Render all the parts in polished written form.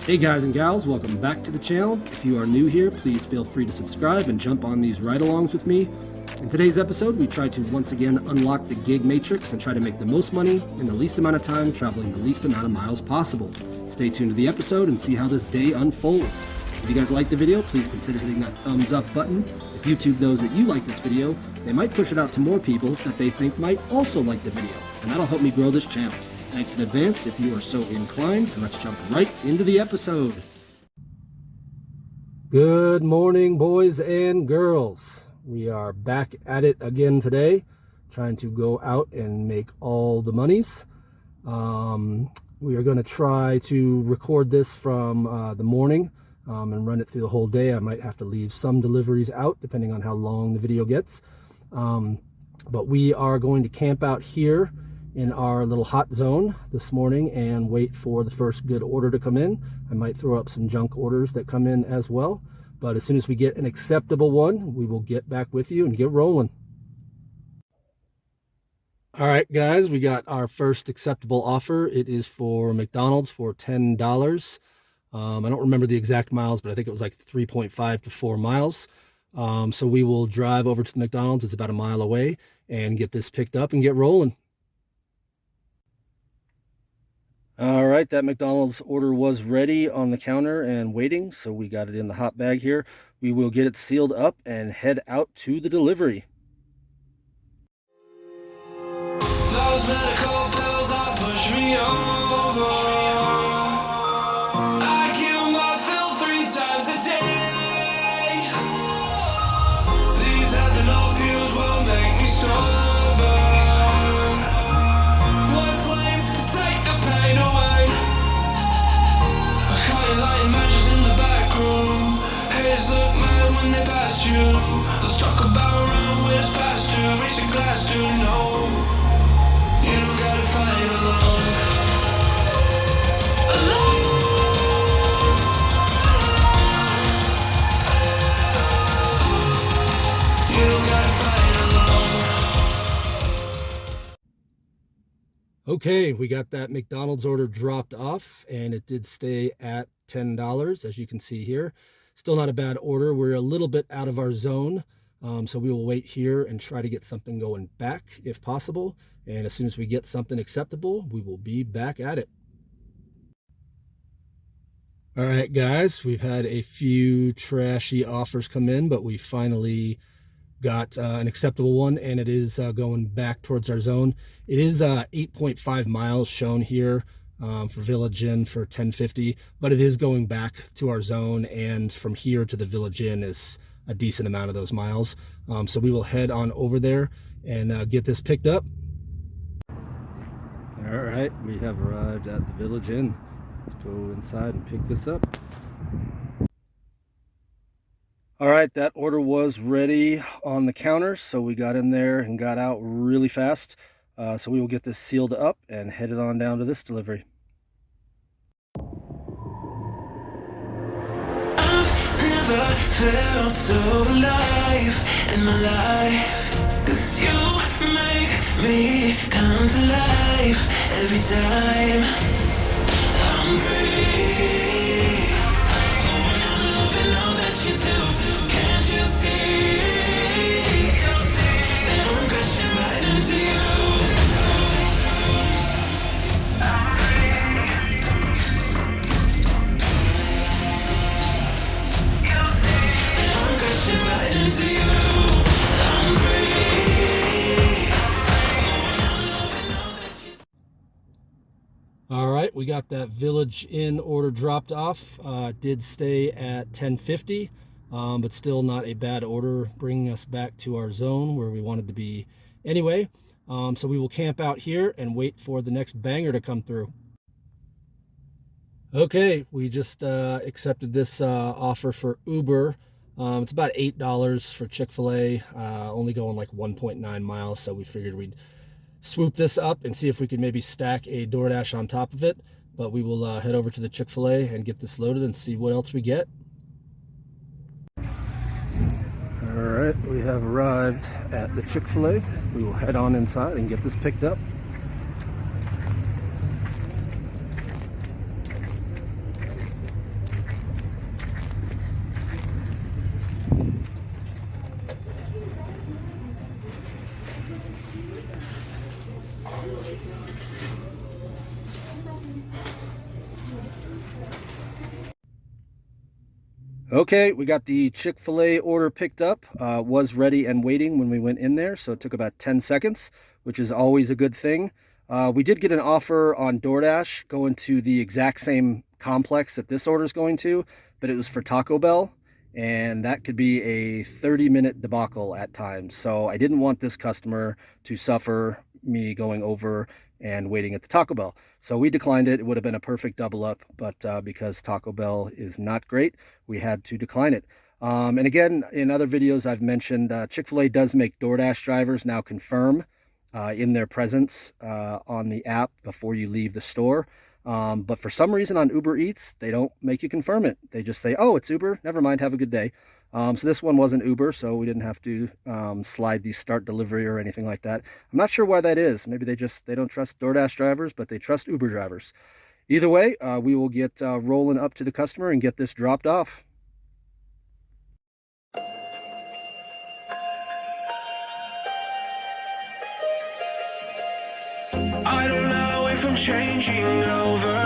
Hey guys and gals, welcome back to the channel. If you are new here, please feel free to subscribe and jump on these ride-alongs with me. In today's episode, we try to once again unlock the gig matrix and try to make the most money in the least amount of time, traveling the least amount of miles possible. Stay tuned to the episode and see how this day unfolds. If you guys like the video, please consider hitting that thumbs up button. If YouTube knows that you like this video, they might push it out to more people that they think might also like the video, and that'll help me grow this channel. Thanks in advance if you are so inclined, and let's jump right into the episode. Good morning, boys and girls. We are back at it again today, trying to go out and make all the monies. We are going to try to record this from the morning and run it through the whole day. I might have to leave some deliveries out depending on how long the video gets. But we are going to camp out here in our little hot zone this morning and wait for the first good order to come in. I might throw up some junk orders that come in as well, but as soon as we get an acceptable one, we will get back with you and get rolling. All right, guys, we got our first acceptable offer. It is for McDonald's for $10. I don't remember the exact miles, but I think it was like 3.5 to 4 miles. So we will drive over to the McDonald's. It's about a mile away, and get this picked up and get rolling. All right, that McDonald's order was ready on the counter and waiting, so we got it in the hot bag here. We will get it sealed up and head out to the delivery. Those medical pills that push me over, I kill my fill 3 times a day. These ethanol fuels will make me sober. One flame to take the pain away. I caught you lighting matches in the back room. Haze look mad when they pass you. Let's talk about around where it's past you. Reach a glass to know you don't gotta fight alone. You don't gotta fight alone. Okay, we got that McDonald's order dropped off, and it did stay at $10, as you can see here. Still not a bad order. We're a little bit out of our zone, so we will wait here and try to get something going back if possible. And as soon as we get something acceptable, we will be back at it. All right, guys, we've had a few trashy offers come in, but we finally got an acceptable one, and it is going back towards our zone. It is 8.5 miles shown here for Village Inn for $10.50, but it is going back to our zone, and from here to the Village Inn is a decent amount of those miles. So we will head on over there and get this picked up. All right, we have arrived at the Village Inn. Let's go inside and pick this up. All right, that order was ready on the counter, so we got in there and got out really fast. So we will get this sealed up and head it on down to this delivery. I've never felt so alive in my life, 'cause you make me come to life every time I'm free. Oh, when I'm loving all that you do, can't you see that I'm crashing right into you? I'm crashing right into you. I'm free. Oh, when I'm loving all that you do. All right, we got that Village Inn order dropped off. Did stay at $10.50, but still not a bad order, bringing us back to our zone where we wanted to be anyway. So we will camp out here and wait for the next banger to come through. Okay, we just accepted this offer for Uber. It's about $8 for Chick-fil-A, only going like 1.9 miles, so we figured we'd swoop this up and see if we could maybe stack a DoorDash on top of it. But we will head over to the Chick-fil-A and get this loaded and see what else we get. All right, we have arrived at the Chick-fil-A. We will head on inside and get this picked up. Okay, we got the Chick-fil-A order picked up. Was ready and waiting when we went in there, so it took about 10 seconds, which is always a good thing. We did get an offer on DoorDash going to the exact same complex that this order is going to, but it was for Taco Bell, and that could be a 30-minute debacle at times. So I didn't want this customer to suffer me going over and waiting at the Taco Bell. So we declined it. It would have been a perfect double up, but because Taco Bell is not great, we had to decline it. And again, in other videos I've mentioned, Chick-fil-A does make DoorDash drivers now confirm in their presence on the app before you leave the store. But for some reason on Uber Eats, they don't make you confirm it. They just say, oh, it's Uber, never mind, have a good day. So this one wasn't Uber, so we didn't have to slide the start delivery or anything like that. I'm not sure why that is. Maybe they don't trust DoorDash drivers, but they trust Uber drivers. Either way, we will get rolling up to the customer and get this dropped off. I don't know if I'm changing over.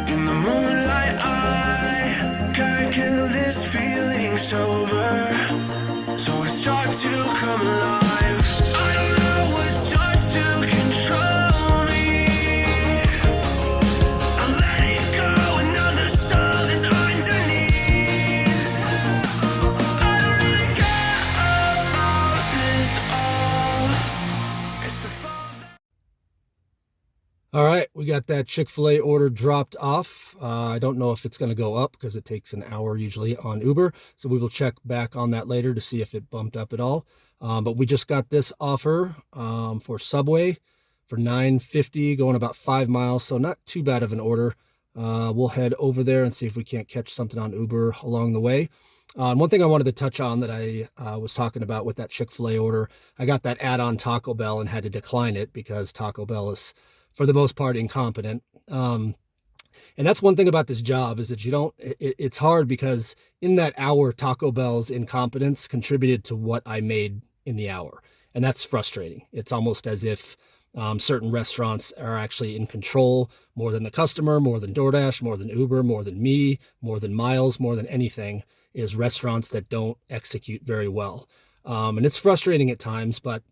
In the moonlight, I can't kill this feeling sober. So I start to come alive. I don't know what starts to control me. I let it go, another soul that's underneath. I don't really care about this all. It's the fall. All right, we got that Chick-fil-A order dropped off. I don't know if it's going to go up because it takes an hour usually on Uber. So we will check back on that later to see if it bumped up at all. But we just got this offer for Subway for $9.50, going about 5 miles. So not too bad of an order. We'll head over there and see if we can't catch something on Uber along the way. One thing I wanted to touch on that I was talking about with that Chick-fil-A order, I got that add-on Taco Bell and had to decline it because Taco Bell is, for the most part, incompetent. And that's one thing about this job is that it's hard because in that hour, Taco Bell's incompetence contributed to what I made in the hour. And that's frustrating. It's almost as if certain restaurants are actually in control more than the customer, more than DoorDash, more than Uber, more than me, more than Miles, more than anything, is restaurants that don't execute very well. And it's frustrating at times, but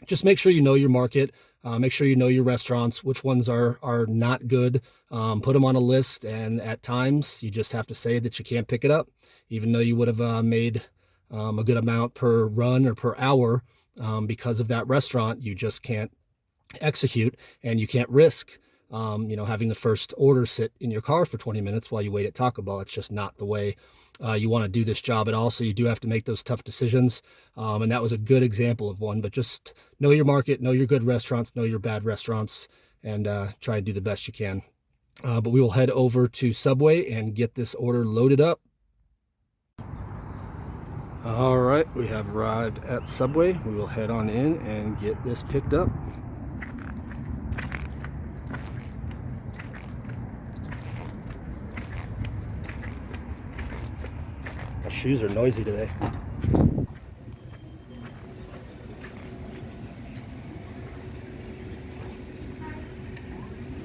just make sure you know your market. Make sure you know your restaurants, which ones are not good. Put them on a list, and at times you just have to say that you can't pick it up, even though you would have made a good amount per run or per hour. Because of that restaurant, you just can't execute, and you can't risk having the first order sit in your car for 20 minutes while you wait at Taco Bell. It's just not the way you want to do this job at all. So you do have to make those tough decisions. And that was a good example of one, but just know your market, know your good restaurants, know your bad restaurants, and try and do the best you can. But we will head over to Subway and get this order loaded up. All right, we have arrived at Subway. We will head on in and get this picked up. My shoes are noisy today.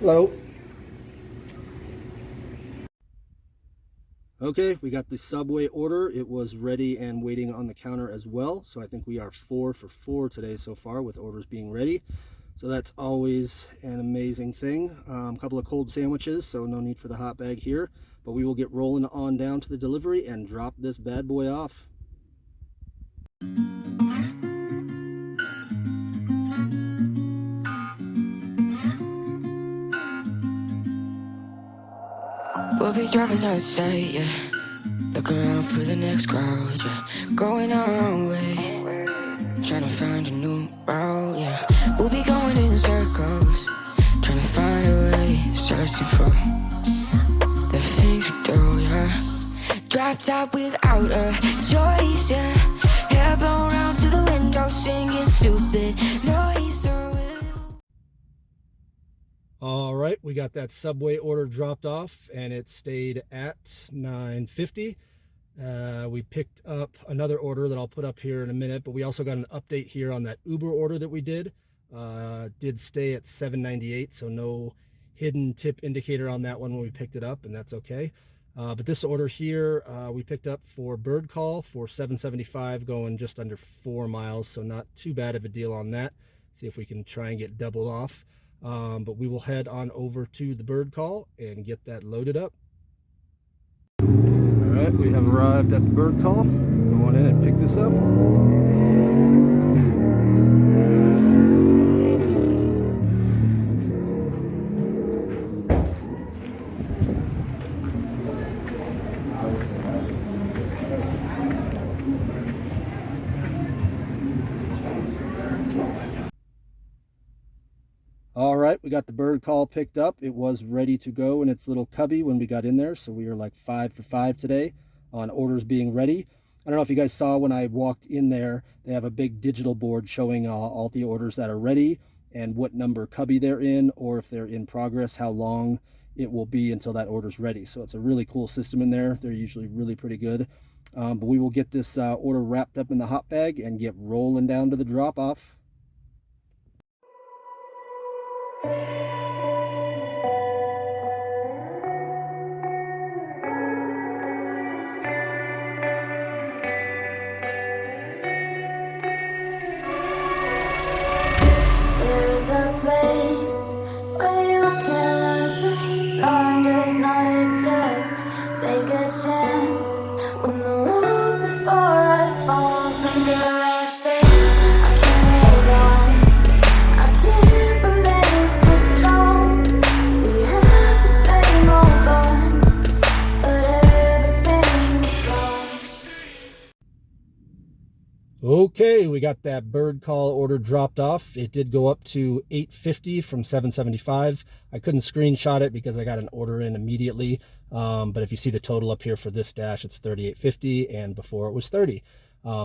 Hello. Okay, we got the Subway order. It was ready and waiting on the counter as well. So I think we are 4 for 4 today so far with orders being ready. So that's always an amazing thing. A couple of cold sandwiches, so no need for the hot bag here. But we will get rolling on down to the delivery and drop this bad boy off. We'll be driving down the state, yeah. Looking around for the next crowd, yeah. Going our own way, trying to find a new route, yeah. We'll be going in circles, trying to find a way, searching for the things we do, yeah. Dropped out without a choice, yeah. Hair blown round to the window, singing stupid noise. All right, we got that Subway order dropped off, and it stayed at $9.50. We picked up another order that I'll put up here in a minute, but we also got an update here on that Uber order that we did. Did stay at $7.98, so no hidden tip indicator on that one when we picked it up, and that's okay. But this order here, we picked up for Bird Call for $7.75, going just under 4 miles, so not too bad of a deal on that. See if we can try and get doubled off. But we will head on over to the Bird Call and get that loaded up. All right, we have arrived at the Bird Call. Go on in and pick this up. All right, we got the Bird Call picked up. It was ready to go in its little cubby when we got in there, so we were like 5 for 5 today on orders being ready. I don't know if you guys saw when I walked in there, they have a big digital board showing all the orders that are ready and what number cubby they're in, or if they're in progress, how long it will be until that order's ready. So it's a really cool system in there. They're usually really pretty good. But we will get this order wrapped up in the hot bag and get rolling down to the drop-off. There's a place where you can run free. Time does not exist. Take a chance when the road before us falls into our face. I can't hold on. I can't remain so strong. We have the same old bond, but everything's wrong. Okay, we got that Bird Call order dropped off. It did go up to $8.50 from $7.75. I couldn't screenshot it because I got an order in immediately. But if you see the total up here for this dash, it's $38.50, and before it was $30.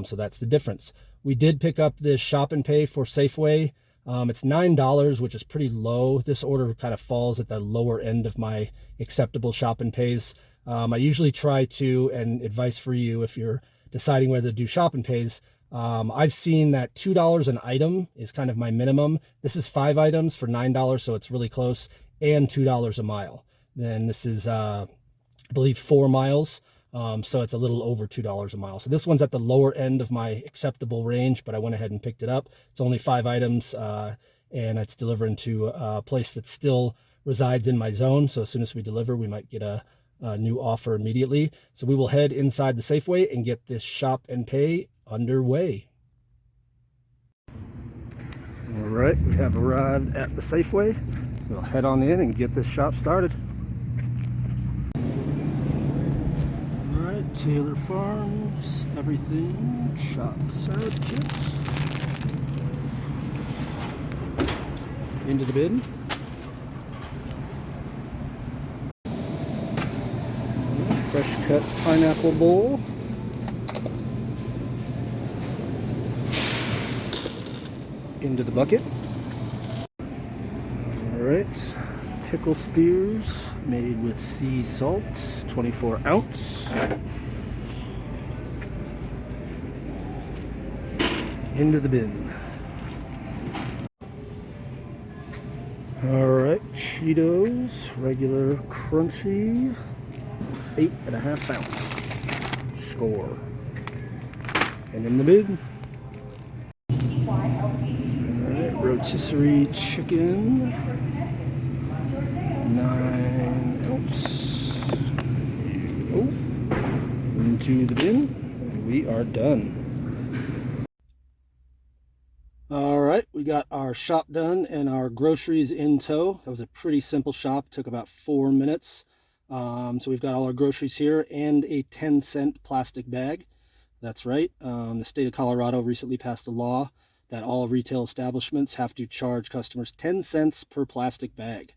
So that's the difference. We did pick up this Shop and Pay for Safeway. It's $9, which is pretty low. This order kind of falls at the lower end of my acceptable Shop and Pays. I usually try to, and advice for you if you're deciding whether to do Shop and Pays, I've seen that $2 an item is kind of my minimum. This is 5 items for $9, so it's really close, and $2 a mile. Then this is, I believe, 4 miles, so it's a little over $2 a mile. So this one's at the lower end of my acceptable range, but I went ahead and picked it up. It's only 5 items, and it's delivering to a place that still resides in my zone. So as soon as we deliver, we might get a new offer immediately. So we will head inside the Safeway and get this Shop and Pay underway. All right, we have arrived at the Safeway. We'll head on in and get this shop started. All right, Taylor Farms, everything, chopped salad chips. Into the bin. Fresh cut pineapple bowl. Into the bucket. All right, pickle spears made with sea salt, 24 ounce. Into the bin. All right, Cheetos, regular crunchy, 8.5 ounce. Score. And in the bin. Rotisserie chicken, 9 ounce. Oh, into the bin, and we are done. All right, we got our shop done and our groceries in tow. That was a pretty simple shop, took about 4 minutes. So we've got all our groceries here and a 10-cent plastic bag. That's right, the state of Colorado recently passed a law that all retail establishments have to charge customers 10 cents per plastic bag.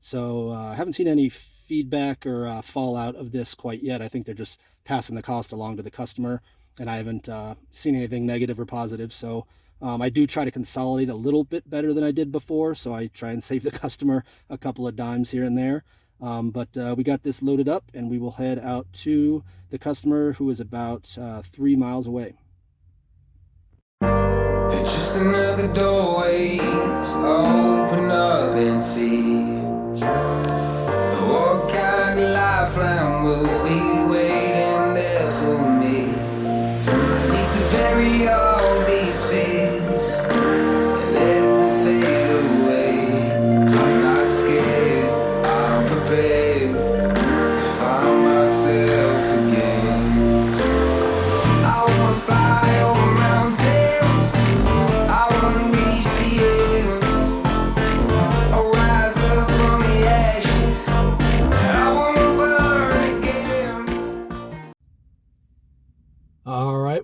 So I haven't seen any feedback or fallout of this quite yet. I think they're just passing the cost along to the customer, and I haven't seen anything negative or positive. So I do try to consolidate a little bit better than I did before, so I try and save the customer a couple of dimes here and there. But we got this loaded up, and we will head out to the customer, who is about 3 miles away. It's just another doorway to open up and see what kind of lifeline will be.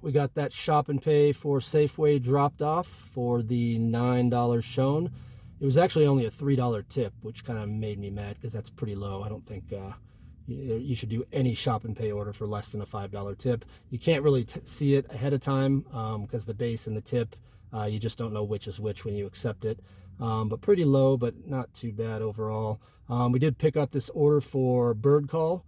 we got that shop and pay for Safeway dropped off for the $9 shown. It was actually only a $3 tip, which kind of made me mad because that's pretty low. I don't think you should do any shop and pay order for less than a $5 tip. You can't really see it ahead of time because the base and the tip, you just don't know which is which when you accept it. But pretty low, but not too bad overall. We did pick up this order for Bird Call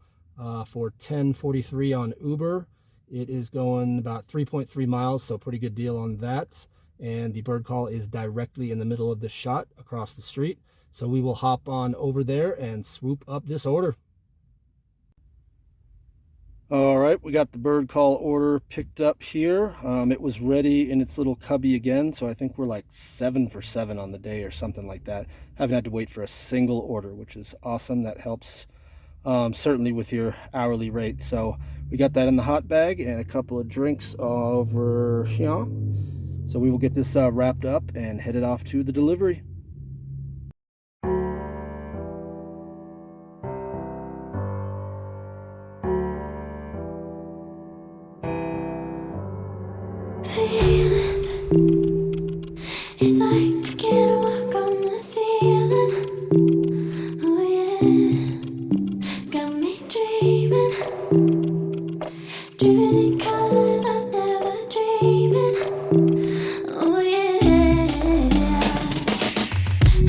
for $10.43 on Uber. It is going about 3.3 miles, so pretty good deal on that. And the Bird Call is directly in the middle of the shot across the street. So we will hop on over there and swoop up this order. All right, we got the Bird Call order picked up here. It was ready in its little cubby again, so I think we're like 7 for 7 on the day or something like that. Haven't had to wait for a single order, which is awesome. That helps certainly with your hourly rate. So we got that in the hot bag and a couple of drinks over here. So we will get this wrapped up and headed off to the delivery. Feelings, it's like I can't walk on the ceiling. Oh yeah, got me dreaming in colors I never dreamed. Oh yeah,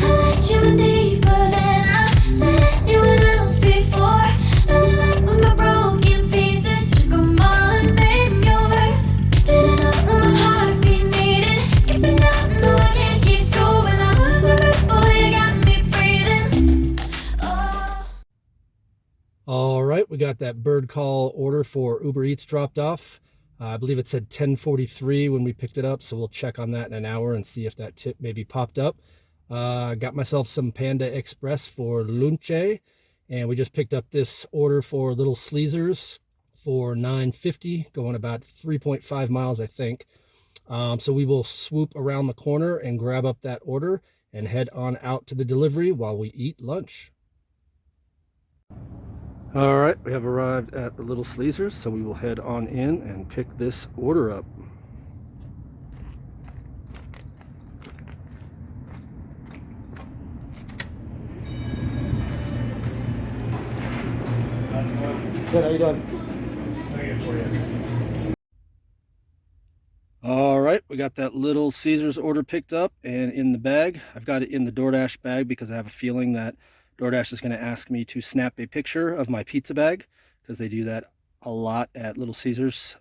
I let you in deeper than I let anyone else before. Fell in love with my broken pieces, took 'em all and made 'em yours. Didn't know my heartbeat needed skipping out, no I can't keep score. When I lose my breath, boy, you got me breathing. Oh. All right, we got that Bird Call order for Uber Eats dropped off. I believe it said 10:43 when we picked it up, so we'll check on that in an hour and see if that tip maybe popped up. Got myself some Panda Express for lunche, and we just picked up this order for Little Sleezers for $9.50, going about 3.5 miles, I think. So we will swoop around the corner and grab up that order and head on out to the delivery while we eat lunch. All right, we have arrived at the Little Sleezers, so we will head on in and pick this order up. Good, how you doing? All right, we got that Little Caesars order picked up and in the bag. I've got it in the DoorDash bag because I have a feeling that DoorDash is going to ask me to snap a picture of my pizza bag because they do that a lot at Little Caesars.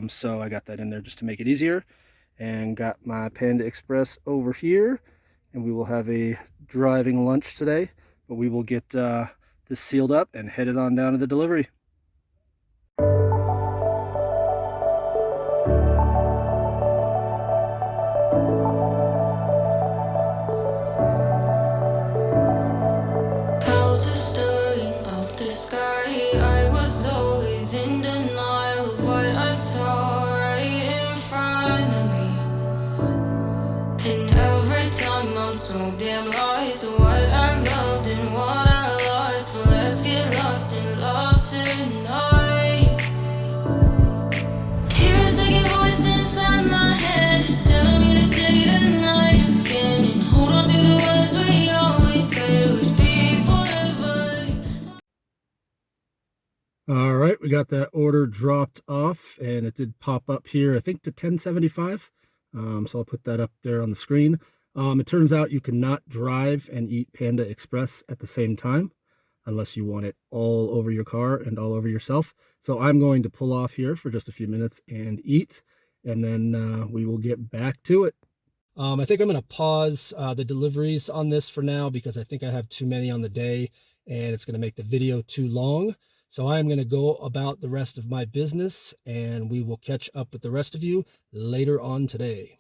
So I got that in there just to make it easier, and got my Panda Express over here, and we will have a driving lunch today, but we will get this sealed up and headed on down to the delivery. Clouds are starting up the sky. I was always in denial of what I saw right in front of me. And every time I'm so damn lost, what I loved and what I lost. But let's get lost in love tonight. Hear a second voice inside my head, it's telling me to stay tonight again. And hold on to the words we always said would be forever. All right, we got that order dropped off, and it did pop up here, I think, to 1075. So I'll put that up there on the screen. It turns out you cannot drive and eat Panda Express at the same time unless you want it all over your car and all over yourself. So I'm going to pull off here for just a few minutes and eat, and then we will get back to it. I think I'm going to pause the deliveries on this for now because I think I have too many on the day and it's going to make the video too long. So I'm going to go about the rest of my business, and we will catch up with the rest of you later on today.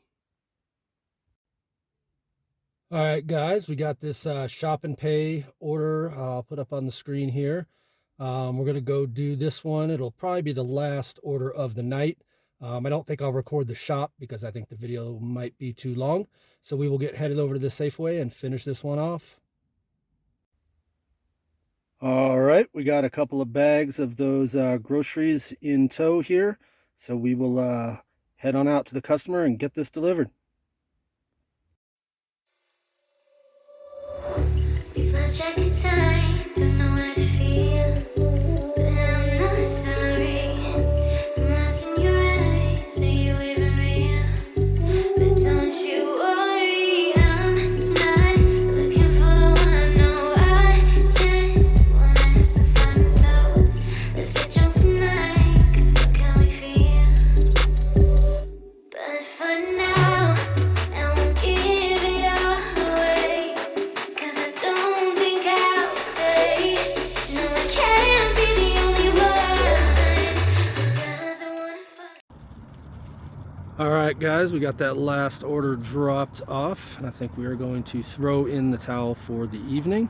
All right, guys, we got this shop and pay order I'll put up on the screen here. We're going to go do this one. It'll probably be the last order of the night. I don't think I'll record the shop because I think the video might be too long. So we will get headed over to the Safeway and finish this one off. All right, we got a couple of bags of those groceries in tow here. So we will head on out to the customer and get this delivered. We've lost track of time, don't know how to feel, but I'm not sorry. I'm lost in your eyes, are you even real? But don't you worry, I'm not looking for the one. No, I just wanna have some fun. So let's get drunk tonight, 'cause what can we feel? But for now, I won't give it all away, 'cause I don't think I'll stay. No, I can't be the only one who doesn't wanna fuck. All right, guys, we got that last order dropped off, and I think we are going to throw in the towel for the evening.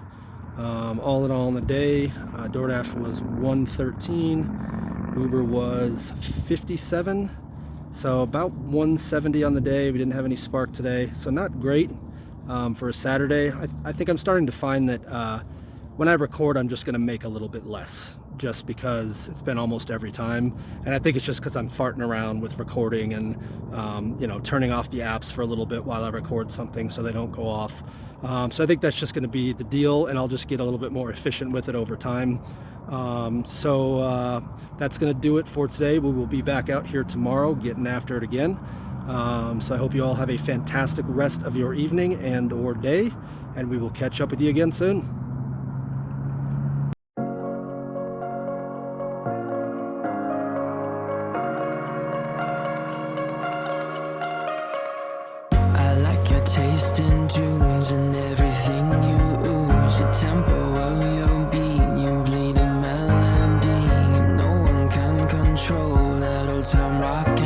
All in all, in the day, DoorDash was $113, Uber was $57, so about $170 on the day. We didn't have any Spark today, so not great for a Saturday. I think I'm starting to find that when I record, I'm just going to make a little bit less, just because it's been almost every time. And I think it's just because I'm farting around with recording and you know, turning off the apps for a little bit while I record something so they don't go off. So I think that's just going to be the deal, and I'll just get a little bit more efficient with it over time. That's going to do it for today. We will be back out here tomorrow getting after it again. So I hope you all have a fantastic rest of your evening and or day, and we will catch up with you again soon. I like your taste in tunes and everything you ooze. The tempo of your beat, your bleeding melody. No one can control that old time rock